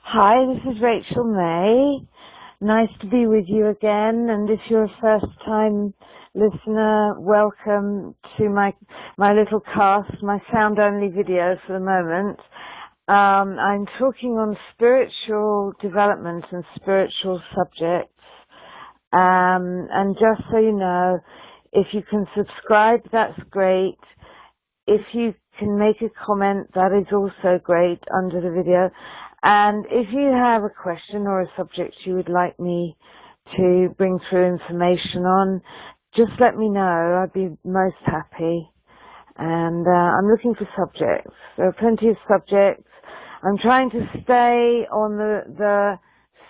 Hi, this is Rachel May. Nice to be with you again, and if you're a first-time listener, welcome to my little cast, my sound-only video for the moment. I'm talking on spiritual development and spiritual subjects, and just so you know, if you can subscribe, that's great. If you can make a comment, that is also great under the video. And if you have a question or a subject you would like me to bring through information on, just let me know. I'd be most happy. And I'm looking for subjects. There are plenty of subjects. I'm trying to stay on the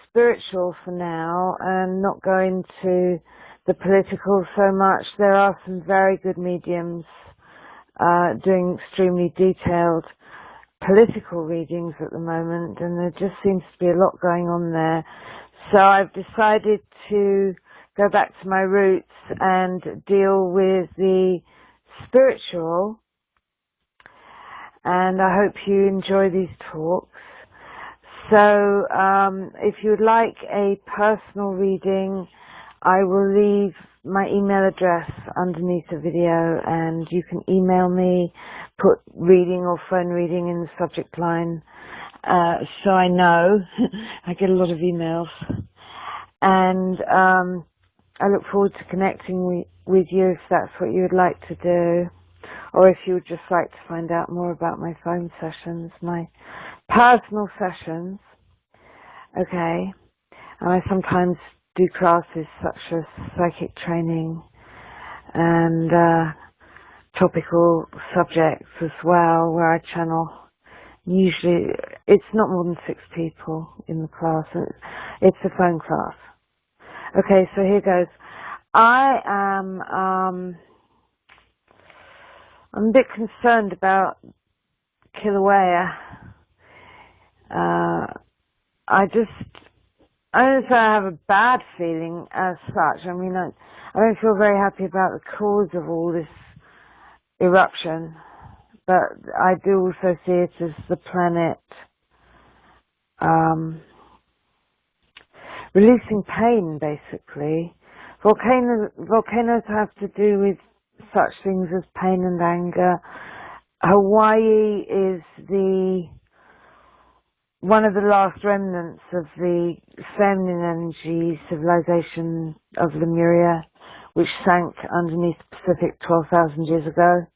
spiritual for now and not go into the political so much. There are some very good mediums doing extremely detailed political readings at the moment, and there just seems to be a lot going on there. So I've decided to go back to my roots and deal with the spiritual, and I hope you enjoy these talks. So if you would like a personal reading, I will leave my email address underneath the video, and you can email me, put reading or phone reading in the subject line, so I know. I get a lot of emails. And I look forward to connecting with you if that's what you would like to do, or if you would just like to find out more about my phone sessions, my personal sessions. Okay. And I sometimes do classes such as psychic training and topical subjects as well, where I channel. Usually it's not more than 6 people in the class. It's a phone class. Okay, so here goes. I'm a bit concerned about Kilawauea. I don't say I have a bad feeling as such. I mean, I don't feel very happy about the cause of all this eruption, but I do also see it as the planet releasing pain, basically. Volcanoes have to do with such things as pain and anger. Hawaii is one of the last remnants of the feminine energy civilization of Lemuria, which sank underneath the Pacific 12,000 years ago.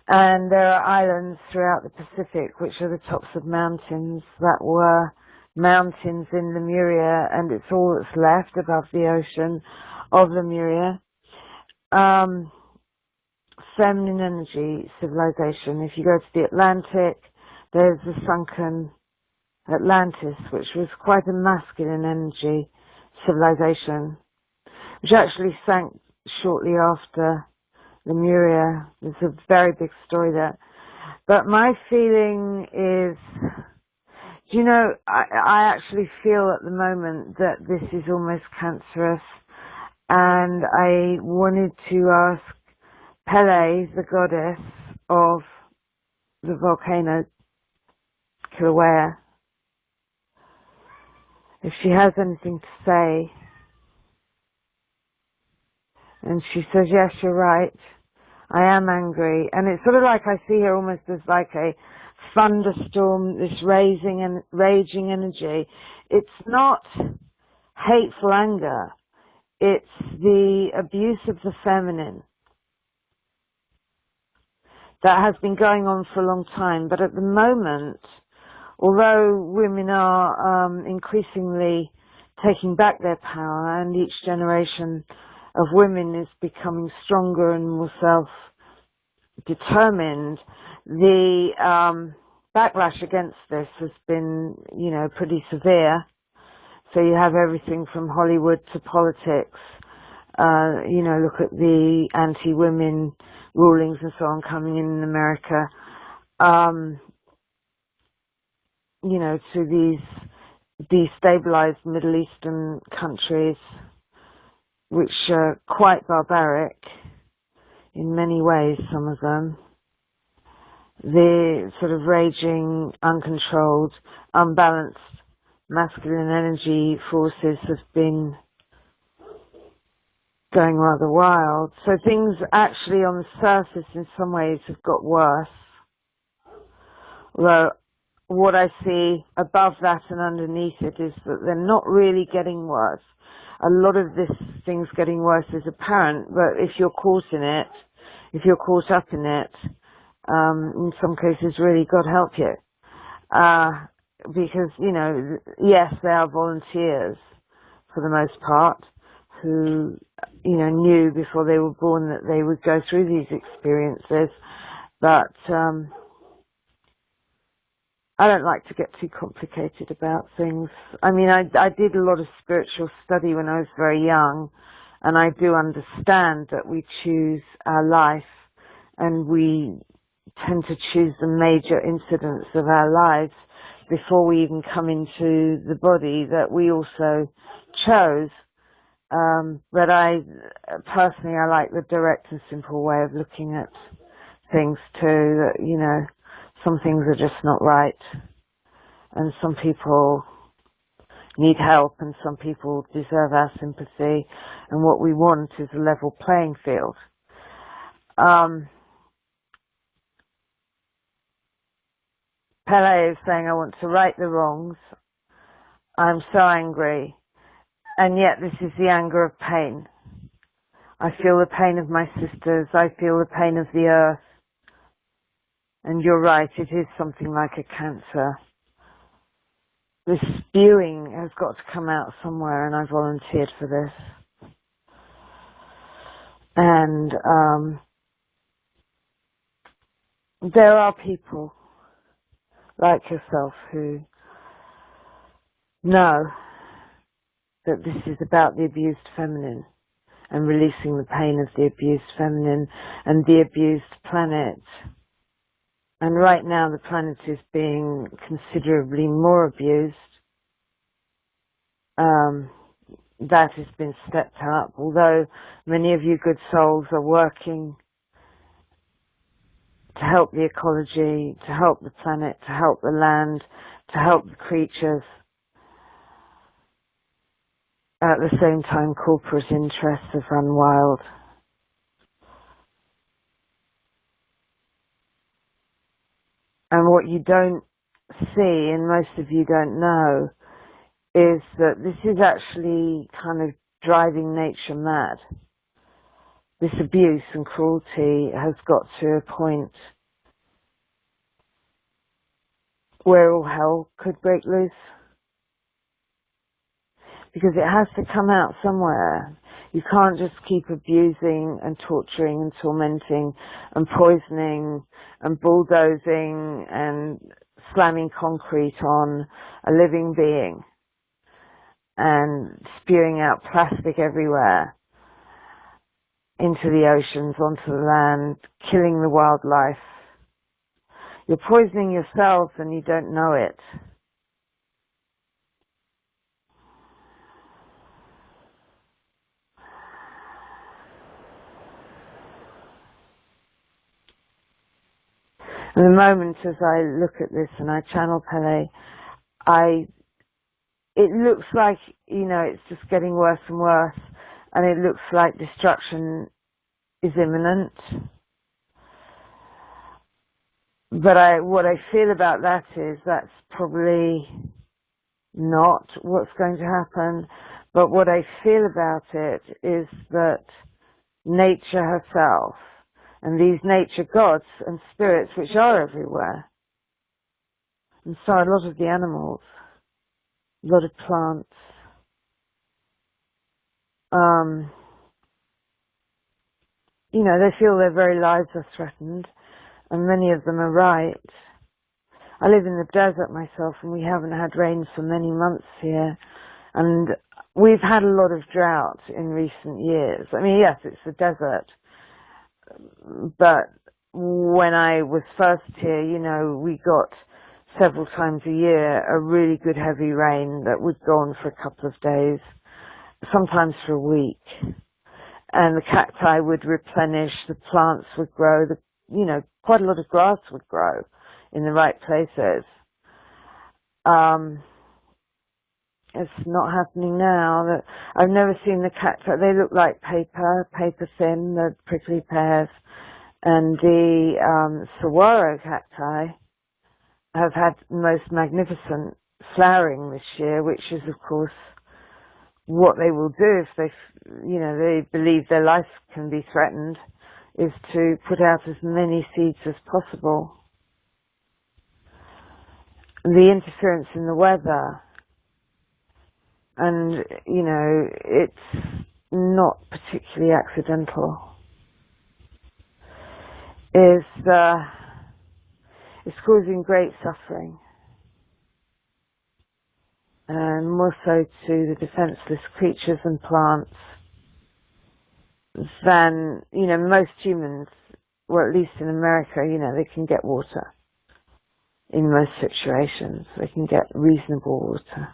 And there are islands throughout the Pacific, which are the tops of mountains that were mountains in Lemuria, and it's all that's left above the ocean of Lemuria. Feminine energy civilization. If you go to the Atlantic, there's the sunken Atlantis, which was quite a masculine energy civilization, which actually sank shortly after Lemuria. There's a very big story there. But my feeling is, I actually feel at the moment that this is almost cancerous, and I wanted to ask Pele, the goddess of the volcano Kilawauea, if she has anything to say. And she says, yes, you're right, I am angry. And it's sort of like I see her almost as like a thunderstorm, this raging energy. It's not hateful anger, it's the abuse of the feminine that has been going on for a long time. But at the moment, although women are increasingly taking back their power, and each generation of women is becoming stronger and more self-determined, the backlash against this has been, pretty severe. So you have everything from Hollywood to politics. Look at the anti-women rulings and so on coming in America. To these destabilized Middle Eastern countries, which are quite barbaric in many ways, some of them. The sort of raging, uncontrolled, unbalanced masculine energy forces have been going rather wild. So things actually on the surface in some ways have got worse. Although what I see above that and underneath it is that they're not really getting worse. A lot of this things getting worse is apparent, but if you're caught in it, if you're caught up in it, in some cases really God help you. Because, you know, yes, they are volunteers for the most part who, you know, knew before they were born that they would go through these experiences, but I don't like to get too complicated about things. I mean, I did a lot of spiritual study when I was very young, and I do understand that we choose our life, and we tend to choose the major incidents of our lives before we even come into the body that we also chose. But personally, I like the direct and simple way of looking at things too, that, you know, some things are just not right. And some people need help and some people deserve our sympathy. And what we want is a level playing field. Pele is saying, I want to right the wrongs. I'm so angry. And yet this is the anger of pain. I feel the pain of my sisters. I feel the pain of the earth. And you're right, it is something like a cancer. This spewing has got to come out somewhere, and I volunteered for this. And there are people like yourself who know that this is about the abused feminine and releasing the pain of the abused feminine and the abused planet. And right now the planet is being considerably more abused. That has been stepped up, although many of you good souls are working to help the ecology, to help the planet, to help the land, to help the creatures. At the same time, corporate interests have run wild. And what you don't see, and most of you don't know, is that this is actually kind of driving nature mad. This abuse and cruelty has got to a point where all hell could break loose. Because it has to come out somewhere. You can't just keep abusing and torturing and tormenting and poisoning and bulldozing and slamming concrete on a living being and spewing out plastic everywhere into the oceans, onto the land, killing the wildlife. You're poisoning yourself and you don't know it. And the moment as I look at this and I channel Pele, it looks like, you know, it's just getting worse and worse, and it looks like destruction is imminent. But what I feel about that is that's probably not what's going to happen. But what I feel about it is that nature herself, and these nature gods and spirits which are everywhere, and so a lot of the animals, a lot of plants, you know, they feel their very lives are threatened, and many of them are right. I live in the desert myself, and we haven't had rain for many months here, and we've had a lot of drought in recent years. I mean, yes, it's the desert, but when I was first here, you know, we got several times a year a really good heavy rain that would go on for a couple of days, sometimes for a week. And the cacti would replenish, the plants would grow, you know, quite a lot of grass would grow in the right places. It's not happening now. That I've never seen the cacti. They look like paper thin, the prickly pears. And the saguaro cacti have had most magnificent flowering this year, which is, of course, what they will do if they believe their life can be threatened, is to put out as many seeds as possible. The interference in the weather, and, it's not particularly accidental, is causing great suffering, and more so to the defenseless creatures and plants than, most humans, or at least in America, they can get water. In most situations, they can get reasonable water.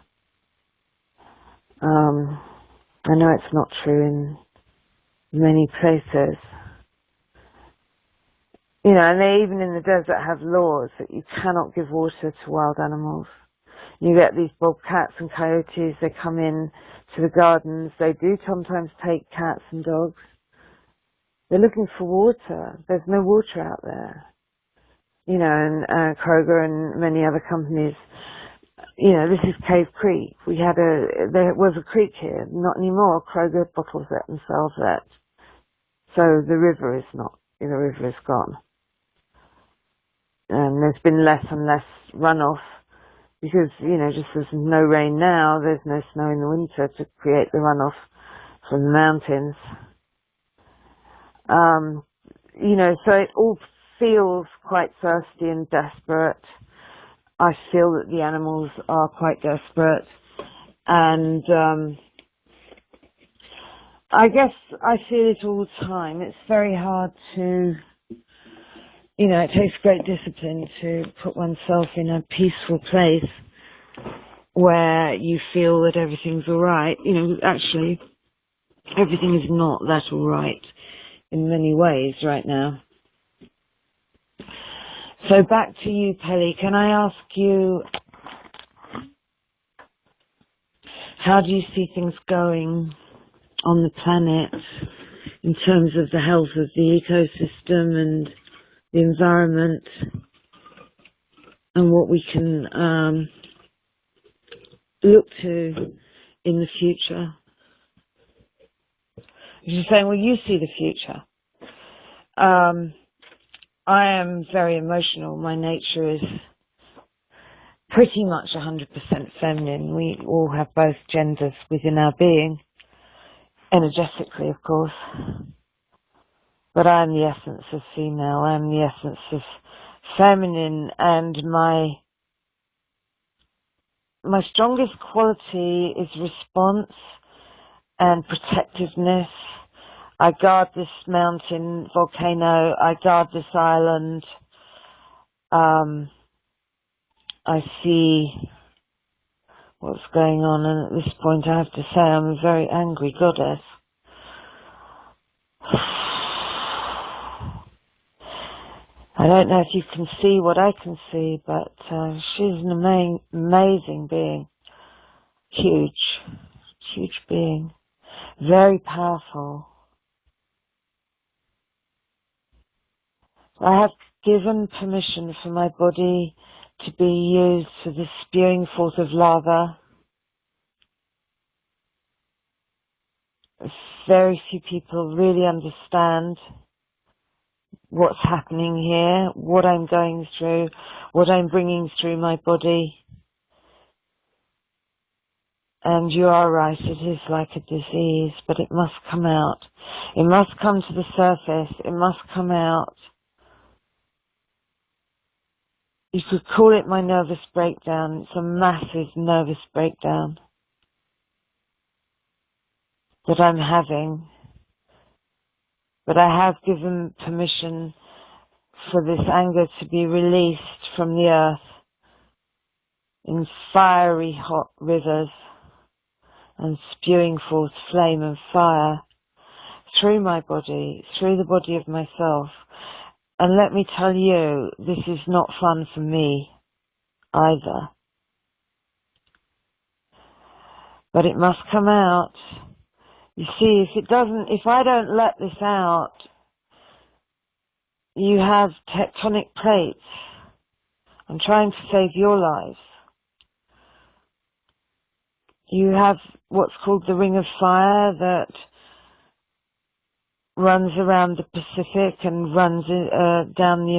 I know it's not true in many places. And they even in the desert have laws that you cannot give water to wild animals. You get these bobcats and coyotes, they come in to the gardens. They do sometimes take cats and dogs. They're looking for water. There's no water out there. And Kroger and many other companies, this is Cave Creek. There was a creek here, not anymore. Kroger bottles it and sells it. So the river is gone. And there's been less and less runoff because, just there's no rain now, there's no snow in the winter to create the runoff from the mountains. So it all feels quite thirsty and desperate. I feel that the animals are quite desperate. And I guess I feel it all the time. It's very hard to, it takes great discipline to put oneself in a peaceful place where you feel that everything's all right. Actually, everything is not that all right in many ways right now. So back to you, Pele. Can I ask you, how do you see things going on the planet in terms of the health of the ecosystem and the environment, and what we can look to in the future? You're saying, well, you see the future. I am very emotional. My nature is pretty much 100% feminine. We all have both genders within our being, energetically, of course. But I am the essence of female. I am the essence of feminine, and my strongest quality is response and protectiveness. I guard this mountain, volcano. I guard this island. I see what's going on, and at this point I have to say I'm a very angry goddess. I don't know if you can see what I can see, but she's an amazing being. Huge being. Very powerful. I have given permission for my body to be used for the spewing forth of lava. Very few people really understand what's happening here, what I'm going through, what I'm bringing through my body. And you are right, it is like a disease, but it must come out. It must come to the surface. It must come out. You could call it my nervous breakdown. It's a massive nervous breakdown that I'm having. But I have given permission for this anger to be released from the earth in fiery hot rivers and spewing forth flame and fire through my body, through the body of myself. And let me tell you, this is not fun for me either. But it must come out. You see, if I don't let this out, you have tectonic plates. I'm trying to save your lives. You have what's called the Ring of Fire that runs around the Pacific and runs down the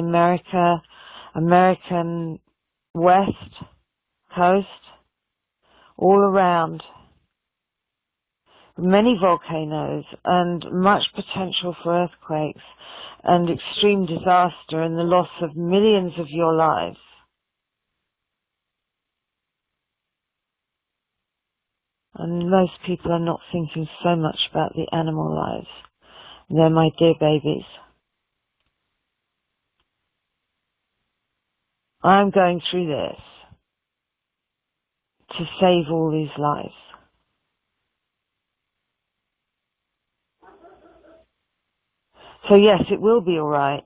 American West Coast, all around. Many volcanoes and much potential for earthquakes and extreme disaster and the loss of millions of your lives. And most people are not thinking so much about the animal lives. They're my dear babies. I'm going through this to save all these lives. So yes, it will be alright.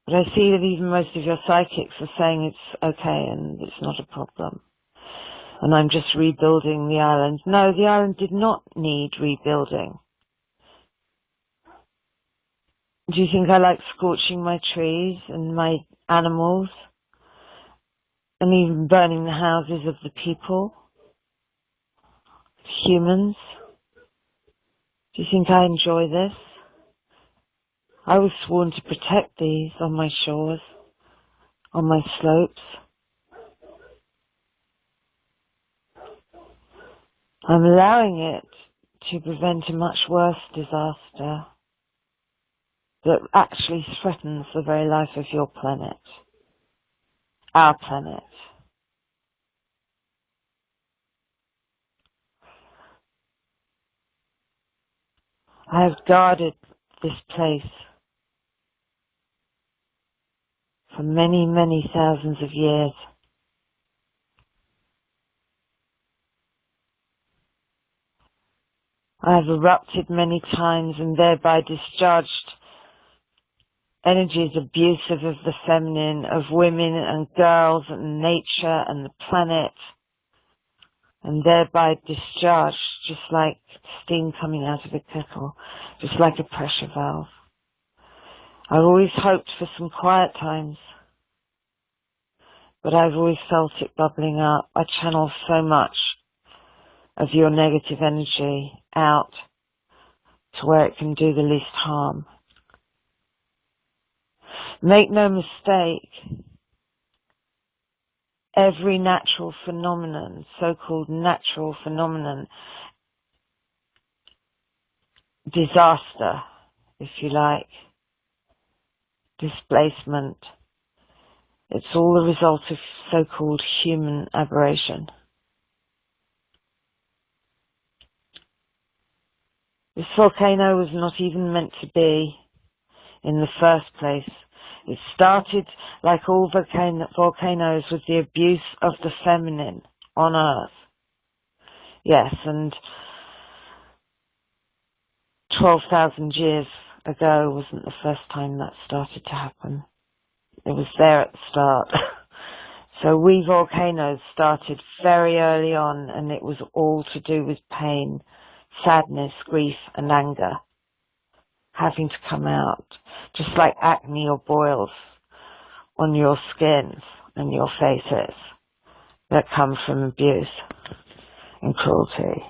But I see that even most of your psychics are saying it's okay and it's not a problem. And I'm just rebuilding the island. No, the island did not need rebuilding. Do you think I like scorching my trees and my animals? And even burning the houses of the people? Humans? Do you think I enjoy this? I was sworn to protect these on my shores, on my slopes. I'm allowing it to prevent a much worse disaster that actually threatens the very life of your planet, our planet. I have guarded this place for many, many thousands of years. I have erupted many times and thereby discharged energies abusive of the feminine, of women and girls and nature and the planet, and thereby discharged just like steam coming out of a kettle, just like a pressure valve. I've always hoped for some quiet times, but I've always felt it bubbling up. I channel so much of your negative energy out to where it can do the least harm. Make no mistake, every natural phenomenon, so-called natural phenomenon, disaster, if you like, displacement, it's all the result of so-called human aberration. This volcano was not even meant to be in the first place. It started, like all volcanoes, with the abuse of the feminine on Earth. Yes, and 12,000 years ago wasn't the first time that started to happen. It was there at the start. So we volcanoes started very early on, and it was all to do with pain, sadness, grief, and anger having to come out, just like acne or boils on your skins and your faces that come from abuse and cruelty.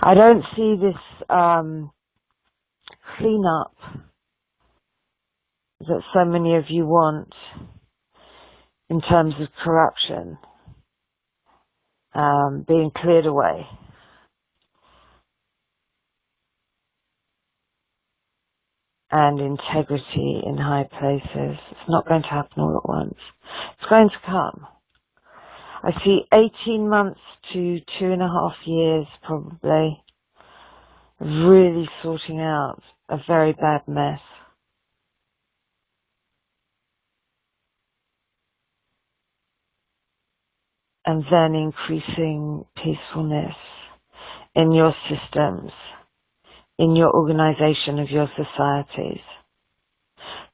I don't see this cleanup that so many of you want in terms of corruption being cleared away. And integrity in high places. It's not going to happen all at once. It's going to come. I see 18 months to 2.5 years probably of really sorting out a very bad mess. And then increasing peacefulness in your systems, in your organization of your societies.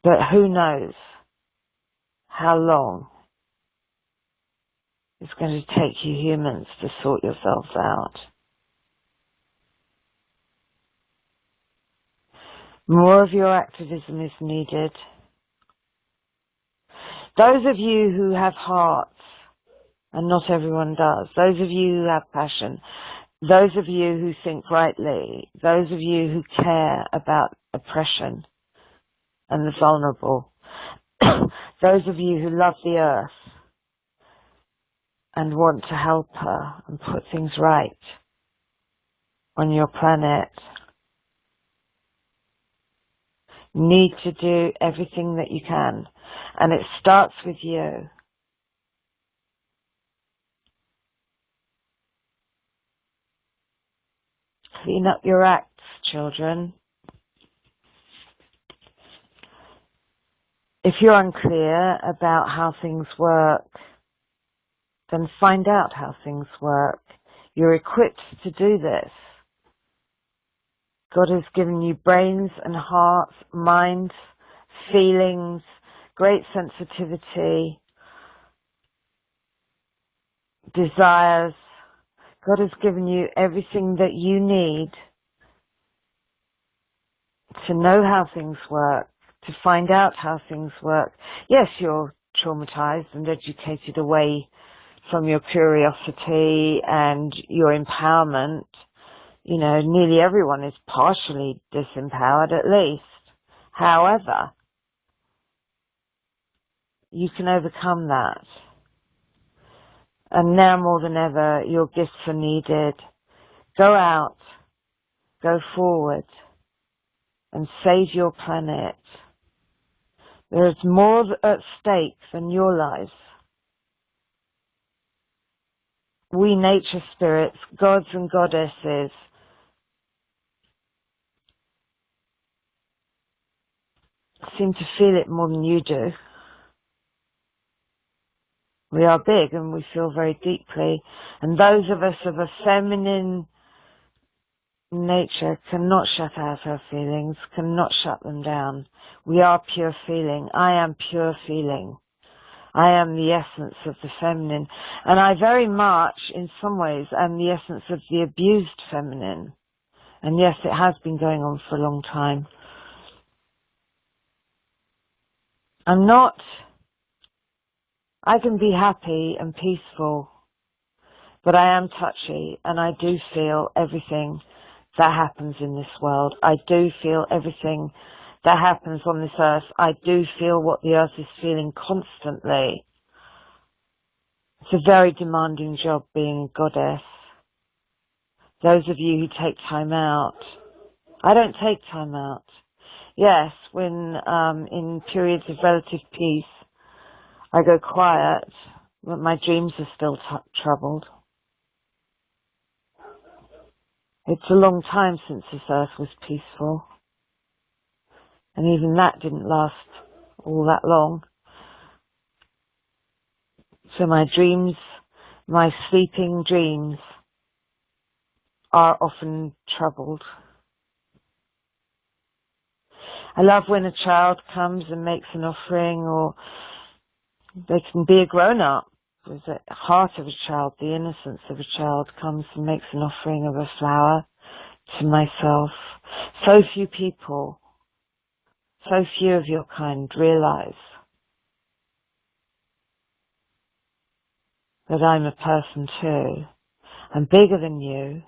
But who knows how long it's going to take you humans to sort yourselves out. More of your activism is needed. Those of you who have hearts, and not everyone does, those of you who have passion, those of you who think rightly, those of you who care about oppression and the vulnerable, those of you who love the earth and want to help her and put things right on your planet, need to do everything that you can. And it starts with you. Clean up your acts, children. If you're unclear about how things work, then find out how things work. You're equipped to do this. God has given you brains and hearts, minds, feelings, great sensitivity, desires. God has given you everything that you need to know how things work, to find out how things work. Yes, you're traumatized and educated away from your curiosity and your empowerment. You know, nearly everyone is partially disempowered at least. However, you can overcome that. And now more than ever, your gifts are needed. Go out, go forward, and save your planet. There is more at stake than your lives. We nature spirits, gods and goddesses, seem to feel it more than you do. We are big and we feel very deeply. And those of us of a feminine nature cannot shut out our feelings, cannot shut them down. We are pure feeling. I am pure feeling. I am the essence of the feminine. And I very much, in some ways, am the essence of the abused feminine. And yes, it has been going on for a long time. I can be happy and peaceful, but I am touchy and I do feel everything that happens in this world. I do feel everything that happens on this earth. I do feel what the earth is feeling constantly. It's a very demanding job being a goddess. Those of you who take time out, I don't take time out. Yes, when in periods of relative peace, I go quiet, but my dreams are still troubled. It's a long time since this earth was peaceful. And even that didn't last all that long. So my dreams, my sleeping dreams, are often troubled. I love when a child comes and makes an offering, or they can be a grown-up. With the heart of a child, the innocence of a child comes and makes an offering of a flower to myself. So few people, so few of your kind realize that I'm a person too. I'm bigger than you.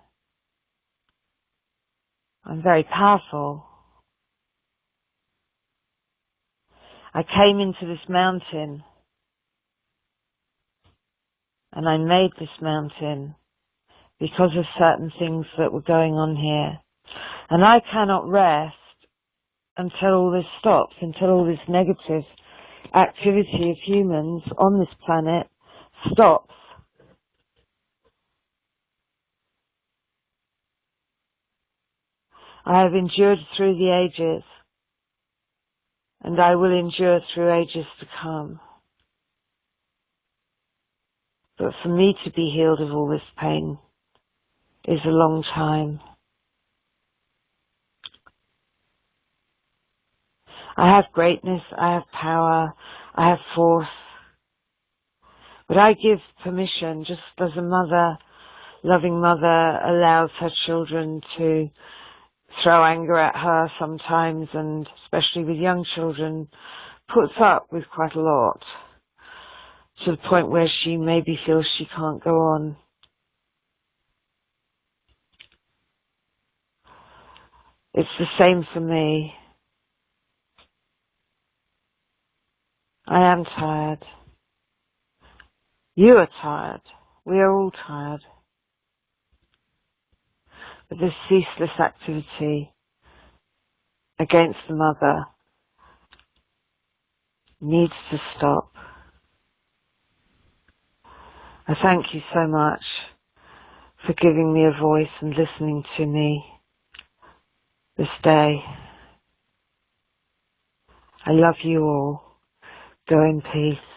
I'm very powerful. I came into this mountain and I made this mountain because of certain things that were going on here. And I cannot rest until all this stops, until all this negative activity of humans on this planet stops. I have endured through the ages, and I will endure through ages to come. But for me to be healed of all this pain, is a long time. I have greatness, I have power, I have force. But I give permission, just as a mother, loving mother, allows her children to throw anger at her sometimes, and especially with young children, puts up with quite a lot, to the point where she maybe feels she can't go on. It's the same for me. I am tired. You are tired. We are all tired. But this ceaseless activity against the mother needs to stop. I thank you so much for giving me a voice and listening to me this day. I love you all. Go in peace.